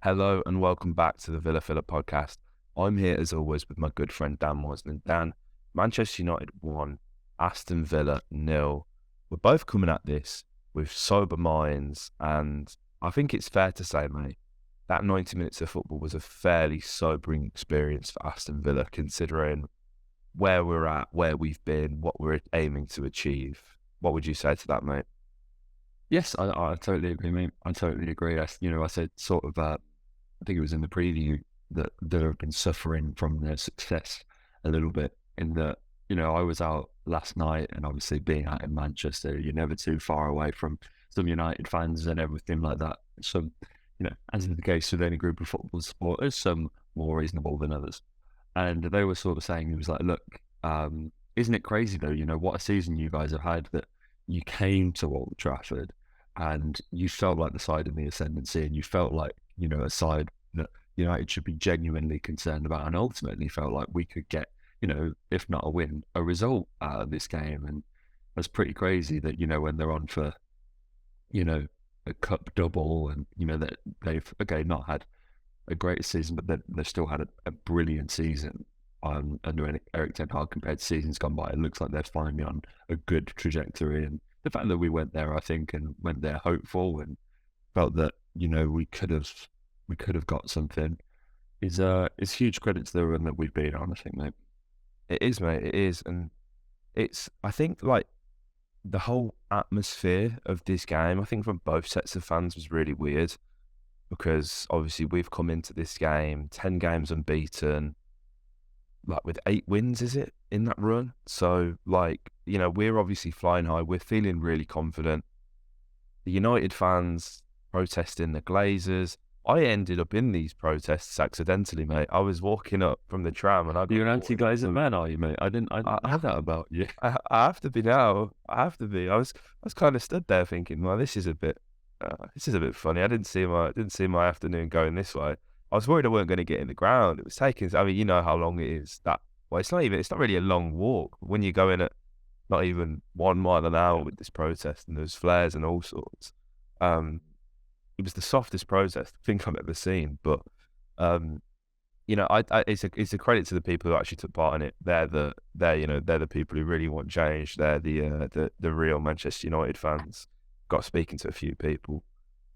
Hello and welcome back to the Villa Filler podcast. I'm here as always with my good friend Dan Mosman. Dan, Manchester United 1, Aston Villa 0. We're both coming at this with sober minds, and I think it's fair to say, mate, that 90 minutes of football was a fairly sobering experience for Aston Villa, considering where we're at, where we've been, what we're aiming to achieve. What would you say to that, mate? Yes, I totally agree, mate. I totally agree. I said sort of, I think it was in the preview that have been suffering from their success a little bit. In that, I was out last night, and obviously being out in Manchester, you're never too far away from some United fans and everything like that. Some, as is the case with any group of football supporters, some more reasonable than others. And they were sort of saying, it was like, look, isn't it crazy though? What a season you guys have had, that you came to Old Trafford and you felt like the side in the ascendancy, and you felt like, a side that United should be genuinely concerned about, and ultimately felt like we could get, if not a win, a result out of this game. And that's pretty crazy that, when they're on for, a cup double, and, that they've, okay, not had a great season, but they've still had a brilliant season under Eric Ten Hag compared to seasons gone by. It looks like they're finally on a good trajectory, and the fact that we went there, I think, and went there hopeful and felt that we could have got something is huge credit to the run that we've been on. I think, mate. It is, mate. It is, and I think, like, the whole atmosphere of this game, I think from both sets of fans, was really weird, because obviously we've come into this game 10 games unbeaten, like with 8 wins, is it, in that run? So, like, we're obviously flying high. We're feeling really confident. The United fans protesting the Glazers. I ended up in these protests accidentally, mate. I was walking up from the tram and I got You're an anti-Glazer man, are you, mate? I didn't know that about you. I have to be now. I have to be. I was kind of stood there thinking, well, this is a bit funny. I didn't see my afternoon going this way. I was worried I weren't going to get in the ground. It was taking. I mean, you know how long it is. It's not really a long walk when you're going at not even 1 mile an hour with this protest, and there's flares and all sorts. It was the softest protest I think I've ever seen. But it's a credit to the people who actually took part in it. They're the people who really want change. They're the real Manchester United fans. Got speaking to a few people.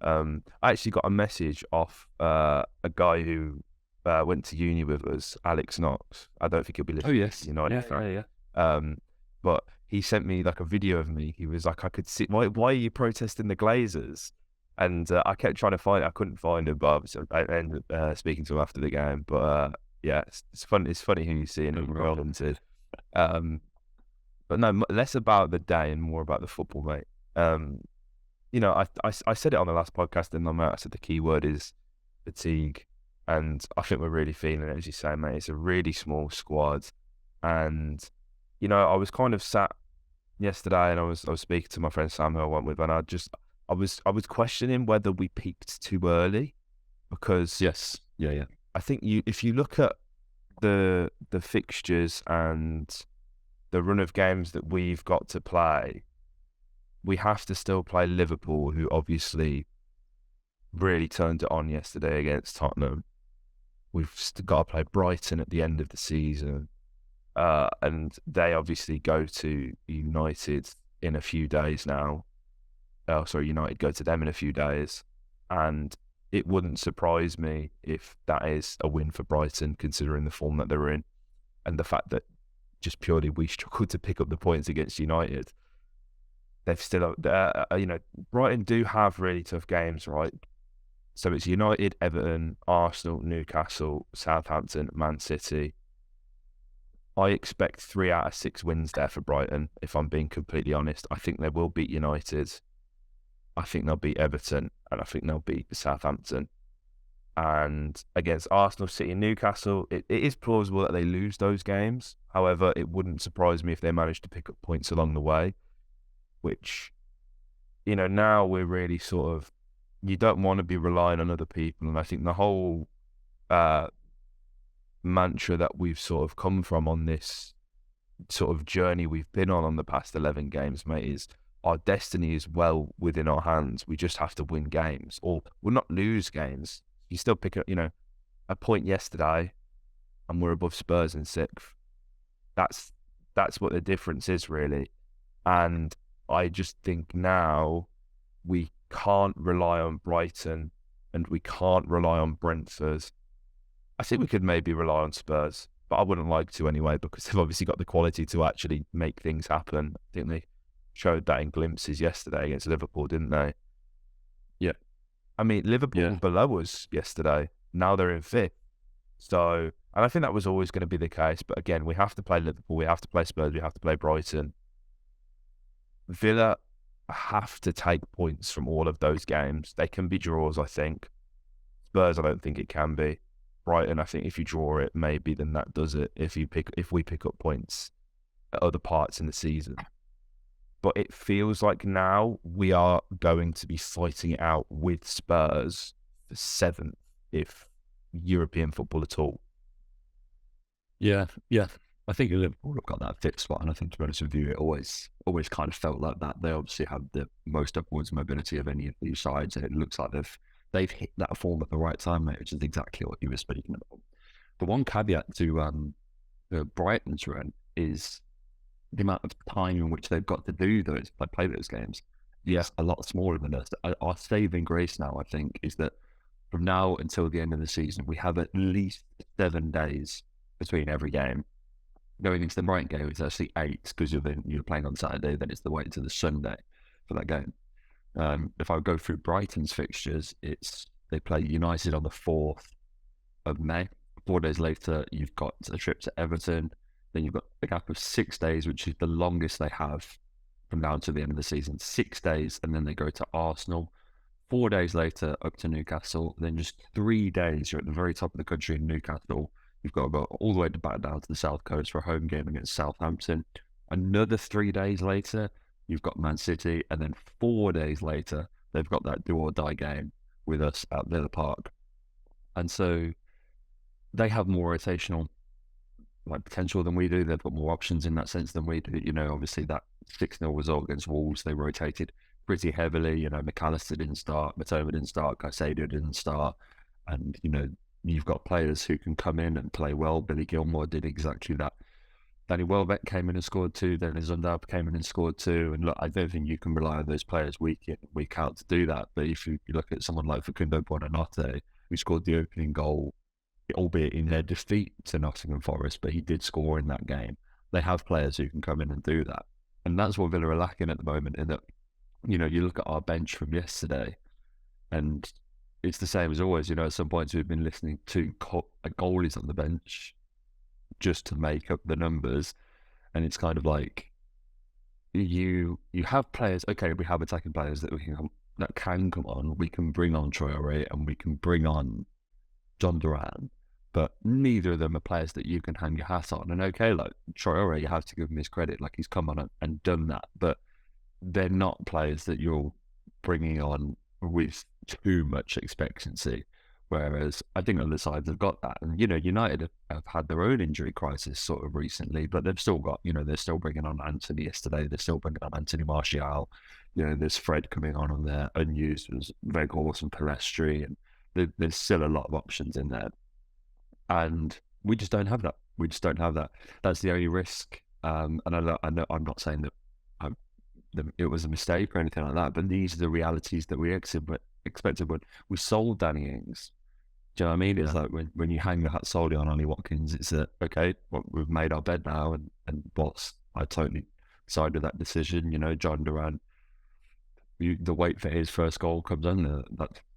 I actually got a message off a guy who went to uni with us, Alex Knox. I don't think he'll be listening. Oh yes, to United yeah. But he sent me like a video of me. He was like, I could see, why are you protesting the Glazers? And I kept trying to find it. I couldn't find him, but I ended up speaking to him after the game. But yeah, it's fun. It's funny who you see and who you're relative. But no, less about the day and more about the football, mate. I said it on the last podcast, and I said the key word is fatigue, and I think we're really feeling it, as you say, mate. It's a really small squad, and I was kind of sat yesterday, and I was speaking to my friend Sam, who I went with, and I was questioning whether we peaked too early, because Yes, yeah. I think if you look at the fixtures and the run of games that we've got to play, we have to still play Liverpool, who obviously really turned it on yesterday against Tottenham. We've still got to play Brighton at the end of the season, and they obviously go to United in a few days now. United go to them in a few days, and it wouldn't surprise me if that is a win for Brighton, considering the form that they're in, and the fact that just purely we struggled to pick up the points against United. They've still, Brighton do have really tough games, right? So it's United, Everton, Arsenal, Newcastle, Southampton, Man City. I expect 3 out of 6 wins there for Brighton, if I'm being completely honest. I think they will beat United. I think they'll beat Everton, and I think they'll beat Southampton. And against Arsenal, City and Newcastle, it is plausible that they lose those games. However, it wouldn't surprise me if they manage to pick up points along the way, which, now we're really sort of, you don't want to be relying on other people. And I think the whole mantra that we've sort of come from on this sort of journey we've been on the past 11 games, mate, is our destiny is well within our hands. We just have to win games, or we'll not lose games. You still pick up, a point yesterday, and we're above Spurs in sixth. That's what the difference is, really. And I just think now we can't rely on Brighton and we can't rely on Brentford. I think we could maybe rely on Spurs, but I wouldn't like to anyway, because they've obviously got the quality to actually make things happen. I think they showed that in glimpses yesterday against Liverpool, didn't they? Yeah. I mean, Liverpool were below us yesterday. Now they're in fifth. So, and I think that was always going to be the case. But again, we have to play Liverpool, we have to play Spurs, we have to play Brighton. Villa have to take points from all of those games. They can be draws, I think. Spurs, I don't think it can be. Brighton, I think if you draw it, maybe then that does it. If we pick up points at other parts in the season. But it feels like now we are going to be fighting it out with Spurs for seventh, if European football at all. Yeah. I think Liverpool have got that fifth spot, and I think, to be honest with you, it always kind of felt like that. They obviously have the most upwards mobility of any of these sides, and it looks like they've hit that form at the right time, mate, which is exactly what you were speaking about. The one caveat to Brighton's run is the amount of time in which they've got to play those games. Yeah, a lot smaller than us. Our saving grace now, I think, is that from now until the end of the season, we have at least 7 days between every game. Going into the Brighton game, it's actually 8, because you're playing on Saturday, then it's the wait to the Sunday for that game. If I go through Brighton's fixtures, they play United on the 4th of May. 4 days later, you've got a trip to Everton. Then you've got a gap of 6 days, which is the longest they have from now to the end of the season. 6 days, and then they go to Arsenal. 4 days later, up to Newcastle. Then just 3 days, you're at the very top of the country in Newcastle. You've got to go all the way back down to the South Coast for a home game against Southampton. Another 3 days later, you've got Man City. And then 4 days later, they've got that do or die game with us at Villa Park. And so they have more rotational potential than we do. They've got more options in that sense than we do. Obviously that 6-0 result against Wolves, they rotated pretty heavily. McAllister didn't start, Matoma didn't start, Caicedo didn't start. And, you've got players who can come in and play well. Billy Gilmore did exactly that. Danny Welbeck came in and scored 2. Then Zundab came in and scored 2. And look, I don't think you can rely on those players week in, week out to do that. But if you look at someone like Facundo Buonanotte, who scored the opening goal, albeit in their defeat to Nottingham Forest, but he did score in that game. They have players who can come in and do that. And that's what Villa are lacking at the moment, in that, you look at our bench from yesterday, and it's the same as always. At some points we've been listening to goalies on the bench just to make up the numbers. And it's kind of like, you have players, okay, we have attacking players that can come on. We can bring on Traoré and we can bring on John Duran, but neither of them are players that you can hang your hat on. And okay, like Traoré, you have to give him his credit, like he's come on and done that, but they're not players that you're bringing on with too much expectancy. Whereas I think other sides have got that, and United have had their own injury crisis sort of recently, but they've still got, they're still bringing on Anthony yesterday, they're still bringing on Anthony Martial. There's Fred coming on there unused. There's Weghorst and Palestri, and there's still a lot of options in there, and we just don't have that. That's the only risk. And I know I'm not saying that it was a mistake or anything like that, but these are the realities that we expected when we sold Danny Ings. Do you know what I mean? It's like when you hang your hat solely on Ollie Watkins, it's okay, well, we've made our bed now, and boss, I totally sided with that decision. John Duran, the wait for his first goal comes under.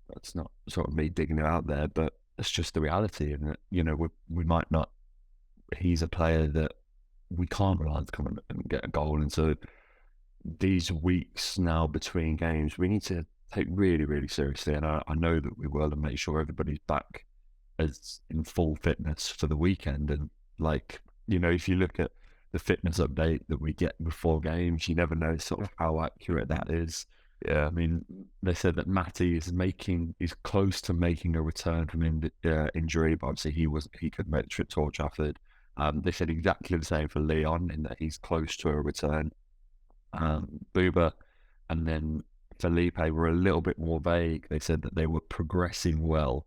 That's not sort of me digging it out there, but it's just the reality. And we might not. He's a player that we can't rely on to come and get a goal. And so these weeks now between games, we need to take really, really seriously. And I know that we will, and make sure everybody's back as in full fitness for the weekend. And if you look at the fitness update that we get before games, you never know sort of how accurate that is. Yeah, I mean, they said that Matty is close to making a return from injury, but obviously he couldn't make the trip to Old Trafford. They said exactly the same for Leon, in that he's close to a return. Buba and then Felipe were a little bit more vague. They said that they were progressing well,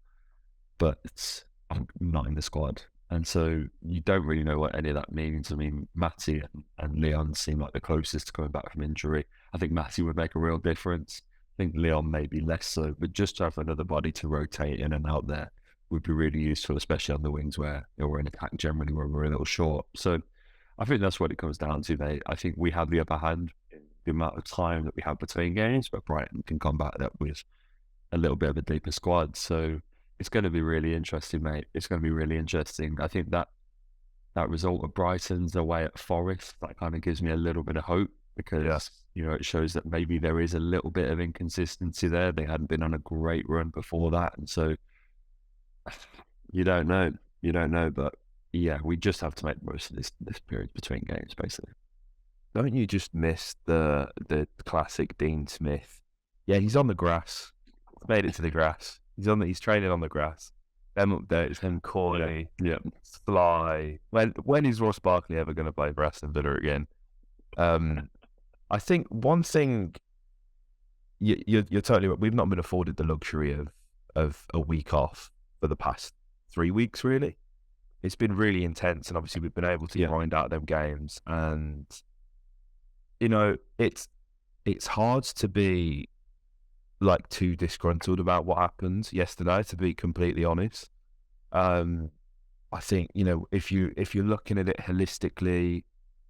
but I'm not in the squad. And so you don't really know what any of that means. I mean, Matty and Leon seem like the closest to coming back from injury. I think Matty would make a real difference. I think Leon maybe less so, but just to have another body to rotate in and out there would be really useful, especially on the wings where we're in attack generally where we're a little short. So I think that's what it comes down to, mate. I think we have the upper hand in the amount of time that we have between games, but Brighton can combat that with a little bit of a deeper squad. So it's going to be really interesting, mate. It's going to be really interesting. I think that result of Brighton's away at Forest, that kind of gives me a little bit of hope because, it shows that maybe there is a little bit of inconsistency there. They hadn't been on a great run before that. And so you don't know, but yeah, we just have to make the most of this period between games, basically. Don't you just miss the classic Dean Smith? Yeah, he's on the grass. Made it to the grass. He's training on the grass. Them updates, them Corley, Fly. When is Ross Barkley ever going to play for Aston Villa again? I think one thing you're totally right. We've not been afforded the luxury of a week off for the past 3 weeks. Really, it's been really intense, and obviously we've been able to grind out them games. And it's hard to be like too disgruntled about what happened yesterday, to be completely honest. I think if you're looking at it holistically,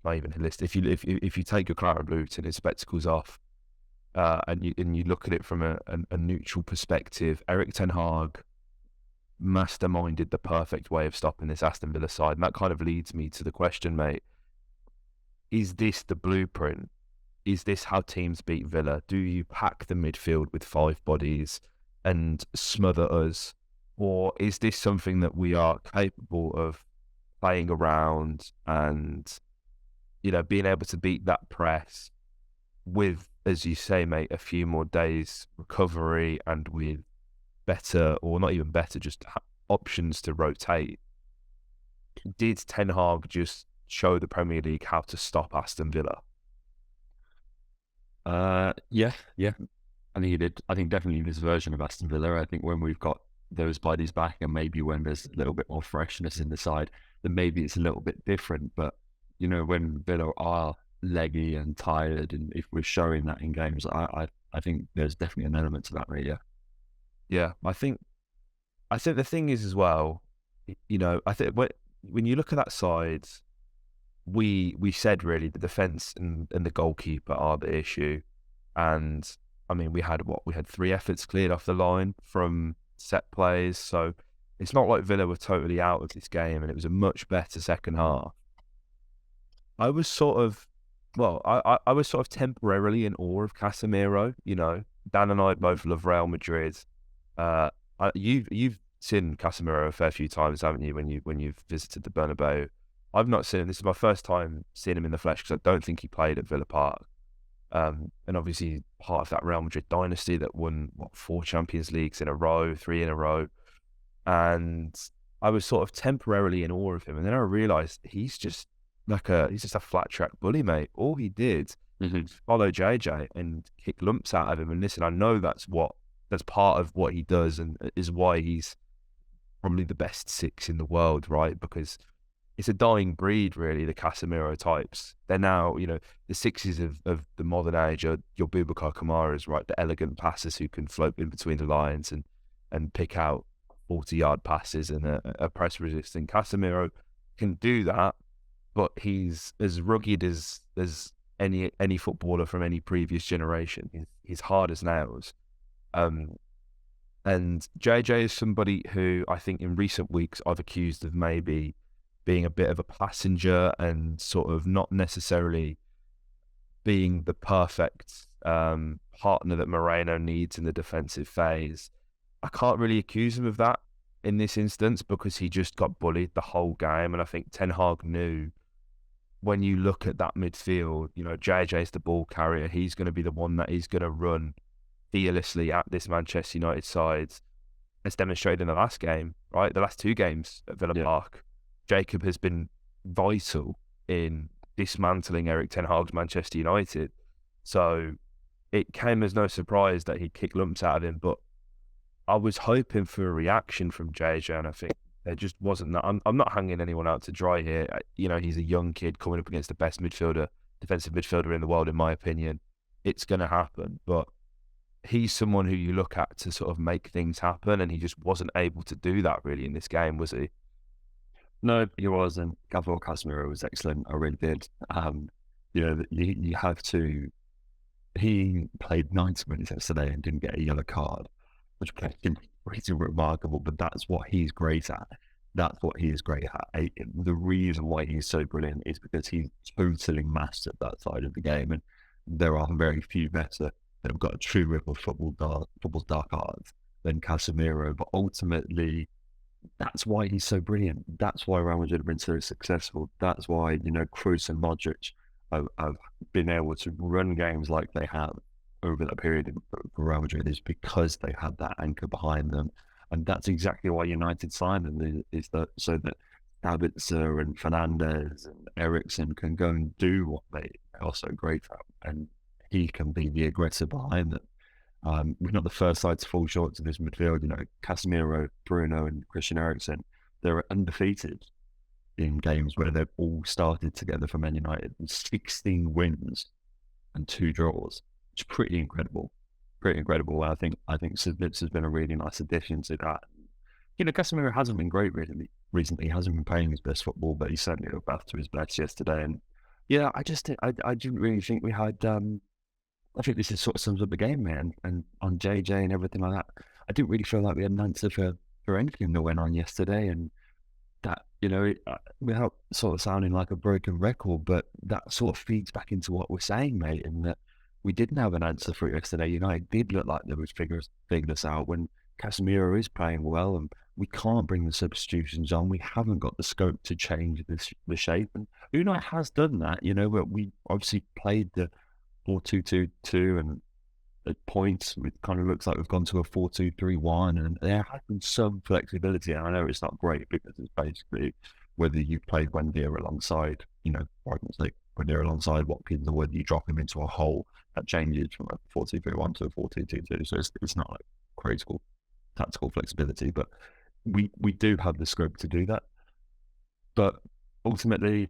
not even holistic, if you take your claret blue and his spectacles off, and you look at it from a neutral perspective, Erik ten Hag masterminded the perfect way of stopping this Aston Villa side, and that kind of leads me to the question, mate: is this the blueprint? Is this how teams beat Villa? Do you pack the midfield with 5 bodies and smother us? Or is this something that we are capable of playing around and, being able to beat that press with, as you say, mate, a few more days recovery and with better, or not even better, just options to rotate? Did Ten Hag just show the Premier League how to stop Aston Villa? Yeah. I think he did. I think definitely this version of Aston Villa. I think when we've got those bodies back, and maybe when there's a little bit more freshness in the side, then maybe it's a little bit different. But when Villa are leggy and tired, and if we're showing that in games, I think there's definitely an element to that, really. Yeah. I think the thing is as well, I think when you look at that side, we said really the defence and the goalkeeper are the issue. And I mean, we had 3 efforts cleared off the line from set plays. So it's not like Villa were totally out of this game, and it was a much better second half. I was sort of temporarily in awe of Casemiro. Dan and I both love Real Madrid. You've seen Casemiro a fair few times, haven't you? When you've visited the Bernabeu. I've not seen him. This is my first time seeing him in the flesh because I don't think he played at Villa Park. And obviously part of that Real Madrid dynasty that won 4 Champions Leagues in a row, 3 in a row. And I was sort of temporarily in awe of him. And then I realised he's just a flat track bully, mate. All he did was follow JJ and kick lumps out of him. And listen, I know that's part of what he does, and is why he's probably the best 6 in the world, right? Because it's a dying breed, really, the Casemiro types. They're now, the 6s of the modern age are your Boubacar Kamaras, right? The elegant passers who can float in between the lines and pick out 40-yard passes and a press-resistant. Casemiro can do that, but he's as rugged as any footballer from any previous generation. He's hard as nails. And JJ is somebody who I think in recent weeks I've accused of maybe being a bit of a passenger and sort of not necessarily being the perfect partner that Moreno needs in the defensive phase. I can't really accuse him of that in this instance because he just got bullied the whole game. And I think Ten Hag knew, when you look at that midfield, JJ's the ball carrier. He's going to be the one that is going to run fearlessly at this Manchester United side, as demonstrated in the last game, right? The last 2 games at Villa Park. Jacob has been vital in dismantling Erik ten Hag's Manchester United. So it came as no surprise that he'd kick lumps out of him. But I was hoping for a reaction from JJ, and I think there just wasn't that. I'm not hanging anyone out to dry here. He's a young kid coming up against the best defensive midfielder in the world, in my opinion. It's going to happen, but he's someone who you look at to sort of make things happen, and he just wasn't able to do that really in this game, was he? No, he wasn't. Gabriel Casemiro was excellent. I really did. You have to. He played 90 minutes yesterday and didn't get a yellow card, which is pretty remarkable. But that's what he's great at. That's what he is great at. The reason why he's so brilliant is because he's totally mastered that side of the game, and there are very few better that have got a true rip of football's dark arts than Casemiro. But ultimately, that's why he's so brilliant. That's why Real Madrid have been so successful. That's why, Kroos and Modric have been able to run games like they have over that period for Real Madrid, is because they had that anchor behind them. And that's exactly why United signed them, is that so that Sabitzer and Fernandes and Eriksen can go and do what they are so great at, and he can be the aggressor behind them. We're not the first side to fall short to this midfield. Casemiro, Bruno, and Christian Eriksen, they're undefeated in games where they've all started together for Man United. 16 wins and 2 draws. It's pretty incredible. Pretty incredible. I think Sabitzer has been a really nice addition to that. Casemiro hasn't been great recently. He hasn't been playing his best football, but he certainly looked back to his best yesterday. And yeah, I didn't really think we had. I think this is sort of sums up the game, man, and on JJ and everything like that. I didn't really feel like we had an answer for anything that went on yesterday, and that, without sort of sounding like a broken record, but that sort of feeds back into what we're saying, mate, in that we didn't have an answer for it yesterday. United did look like they would figure this out when Casemiro is playing well, and we can't bring the substitutions on. We haven't got the scope to change the shape, and Unai has done that, but we obviously played the 4-2-2-2, and at points it kind of looks like we've gone to a 4-2-3-1, and there has been some flexibility. And I know it's not great because it's basically whether you play Buendia alongside, for argument's sake, Buendia alongside Watkins, or whether you drop him into a hole, that changes from a 4-2-3-1 to a 4-2-2-2. So it's not like crazy tactical flexibility, but we do have the scope to do that. But ultimately,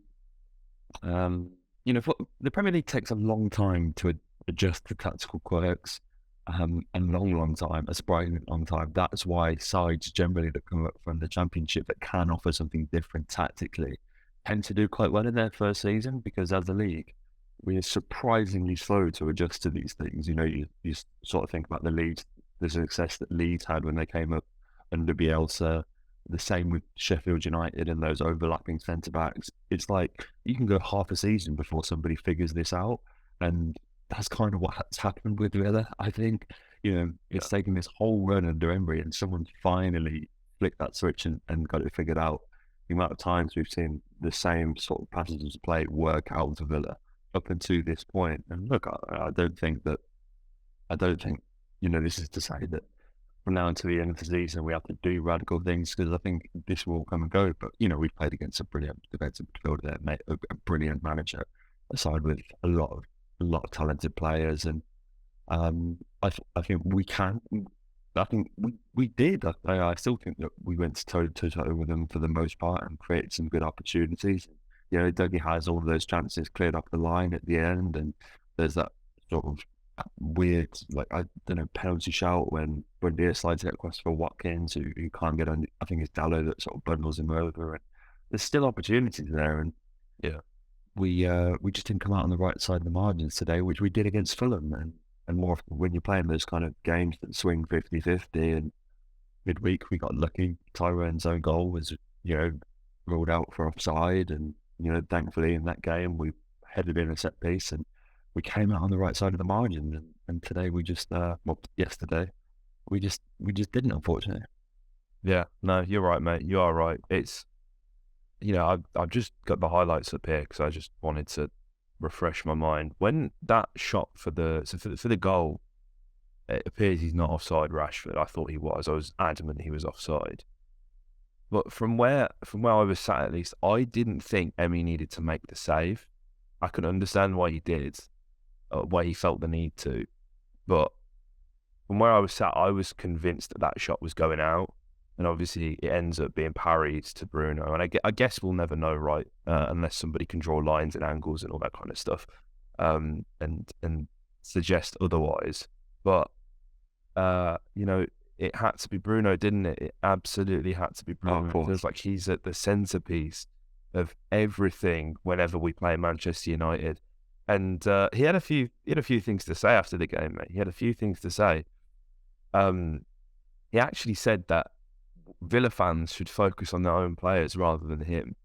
the Premier League takes a long time to adjust to tactical quirks, and long time, a surprisingly long time. That's why sides generally that come up from the Championship that can offer something different tactically tend to do quite well in their first season, because as a league, we are surprisingly slow to adjust to these things. You sort of think about the success that Leeds had when they came up under Bielsa. The same with Sheffield United and those overlapping centre-backs. It's like you can go half a season before somebody figures this out, and that's kind of what's happened with Villa. I think, it's taken this whole run under Emery, and someone finally flicked that switch and got it figured out. The amount of times we've seen the same sort of passages of play work out to Villa up until this point. And look, I don't think, this is to say that from now until the end of the season we have to do radical things, because I think this will come and go. But we've played against a brilliant defensive midfielder there, mate, a brilliant manager, aside with a lot of talented players, and I think we can. I think we did. I still think that we went toe to toe with them for the most part and created some good opportunities. Dougie has all of those chances cleared up the line at the end, and there's that sort of weird, penalty shout when Buendia slides it across for Watkins, who can't get on. I think it's Dallo that sort of bundles him over, and there's still opportunities there. And yeah, we just didn't come out on the right side of the margins today, which we did against Fulham. And more often when you're playing those kind of games that swing 50-50, and midweek we got lucky. Tyrone's own goal was ruled out for offside, and thankfully in that game we headed in a set piece and we came out on the right side of the margin. And today we just yesterday we just didn't, unfortunately. Yeah, no, you're right, mate. You are right. It's I've just got the highlights up here because I just wanted to refresh my mind. When that shot for the goal, it appears he's not offside, Rashford. I thought he was. I was adamant he was offside. But from where I was sat, at least, I didn't think Emi needed to make the save. I could understand why he did, why he felt the need to, but from where I was sat, I was convinced that that shot was going out. And obviously it ends up being parried to Bruno. And I guess we'll never know, right? Unless somebody can draw lines and angles and all that kind of stuff, and suggest otherwise. But, you know, it had to be Bruno, didn't it? It absolutely had to be Bruno. Oh, It feels like he's at the centerpiece of everything whenever we play Manchester United. And he had a few things to say after the game, mate. He had a few things to say. He actually said that Villa fans should focus on their own players rather than him.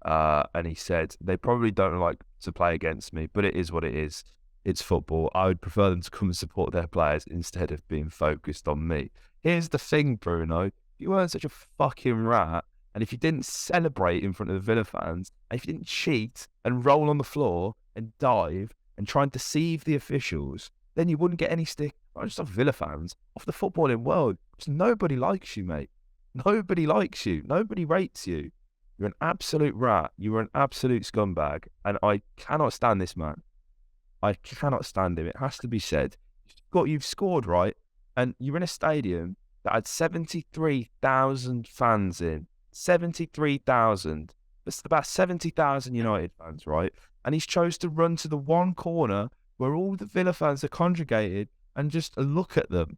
And he said, they probably don't like to play against me, but it is what it is. It's football. I would prefer them to come and support their players instead of being focused on me. Here's the thing, Bruno. If you weren't such a fucking rat, and if you didn't celebrate in front of the Villa fans, and if you didn't cheat and roll on the floor and dive and try and deceive the officials, then you wouldn't get any stick, not just off Villa fans, off the footballing world. Just nobody likes you, mate. Nobody likes you. Nobody rates you. You're an absolute rat. You were an absolute scumbag. And I cannot stand this man. I cannot stand him. It has to be said. You've scored, right? And you're in a stadium that had 73,000 fans in. 73,000. That's about 70,000 United fans, right? And he's chose to run to the one corner where all the Villa fans are congregated and just look at them.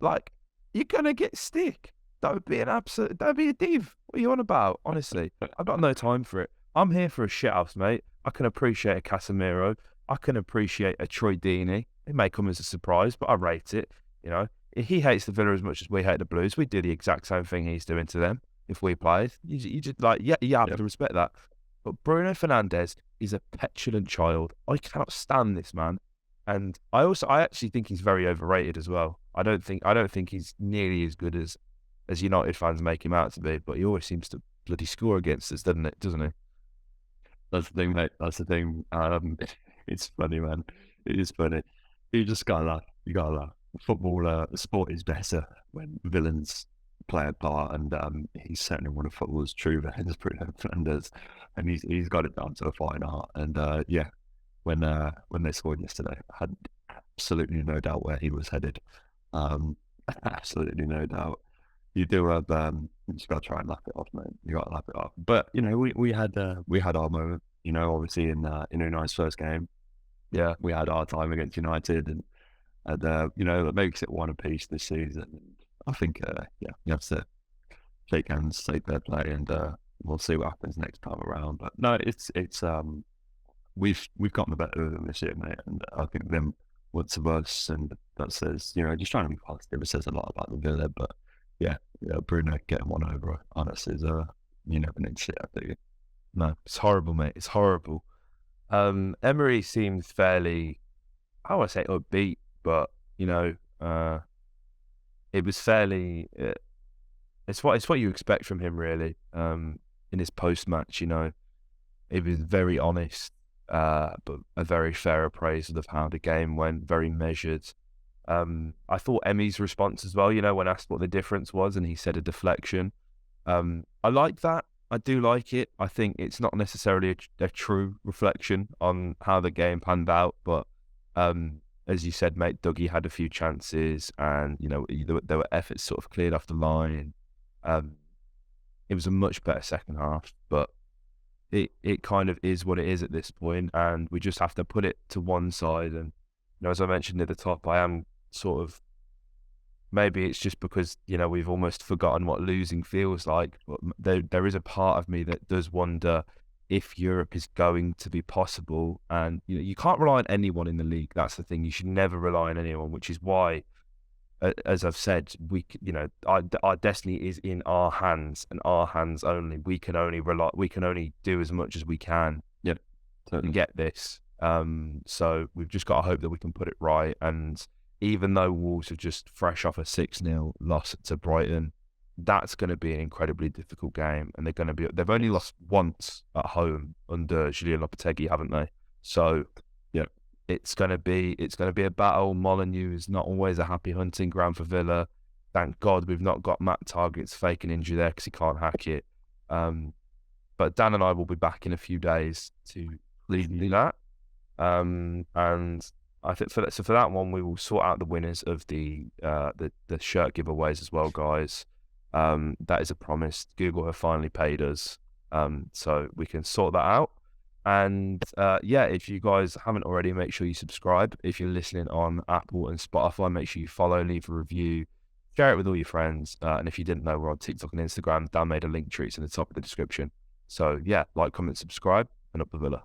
Like, you're going to get stick. That would be a div. What are you on about? Honestly, I've got no time for it. I'm here for a shithouse, mate. I can appreciate a Casemiro. I can appreciate a Troy Deeney. It may come as a surprise, but I rate it. You know, if he hates the Villa as much as we hate the Blues, we'd do the exact same thing he's doing to them if we played. You just like, you have to respect that. But Bruno Fernandes is a petulant child. I cannot stand this man. And I actually think he's very overrated as well. I don't think he's nearly as good as United fans make him out to be, but he always seems to bloody score against us, doesn't he? That's the thing, mate. That's the thing. It's funny, man. It is funny. You just gotta laugh. You gotta laugh. Football, sport is better when villains play a part, and he's certainly one of football's true villains, Bruno Fernandes, and he's got it down to a fine art. And yeah, when they scored yesterday, I had absolutely no doubt where he was headed. Absolutely no doubt. You do have you just got to try and laugh it off, mate. You got to laugh it off. But you know, we had our moment. You know, obviously in United's first game, Yeah, we had our time against United, and you know, that makes it one apiece this season. And I think yeah, you have to shake hands, take their play, and we'll see what happens next time around. But no, it's we've gotten the better of them this year, mate, and I think them once of us, and that says, you know, just trying to be positive. It says a lot about the Villa, but yeah, Bruno getting one over on us is you never need to see that, do you? no, it's horrible, mate. It's horrible. Emery seems fairly, I would say upbeat, but you know, it was fairly. It's what you expect from him, really. In his post match, you know, it was very honest, but a very fair appraisal of how the game went, very measured. I thought Emmy's response as well, you know, when asked what the difference was, and he said a deflection. I like that. I do like it. I think it's not necessarily a true reflection on how the game panned out, but as you said, mate, Dougie had a few chances, and you know, there were efforts sort of cleared off the line. It was a much better second half, but it kind of is what it is at this point, and we just have to put it to one side. And you know, as I mentioned at the top, I am sort of, maybe it's just because, you know, we've almost forgotten what losing feels like. But there is a part of me that does wonder if Europe is going to be possible. And you know, you can't rely on anyone in the league. That's the thing. You should never rely on anyone, which is why, as I've said, you know, our destiny is in our hands and our hands only. We can only do as much as we can. Yep, totally. And get this. So we've just got to hope that we can put it right. And even though Wolves are just fresh off a 6-0 loss to Brighton, that's going to be an incredibly difficult game. And they've only lost once at home under Julien Lopetegui, haven't they? So yeah, it's going to be a battle. Molineux is not always a happy hunting ground for Villa. Thank God we've not got Matt Targett's faking injury there because he can't hack it. But Dan and I will be back in a few days to lead that. And I think for that one, we will sort out the winners of the shirt giveaways as well, guys. That is a promise. Google have finally paid us, so we can sort that out. And if you guys haven't already, make sure you subscribe. If you're listening on Apple and Spotify, make sure you follow, leave a review, share it with all your friends. And if you didn't know, we're on TikTok and Instagram. Dan made a link tree in the top of the description. So yeah, like, comment, subscribe, and up the villa.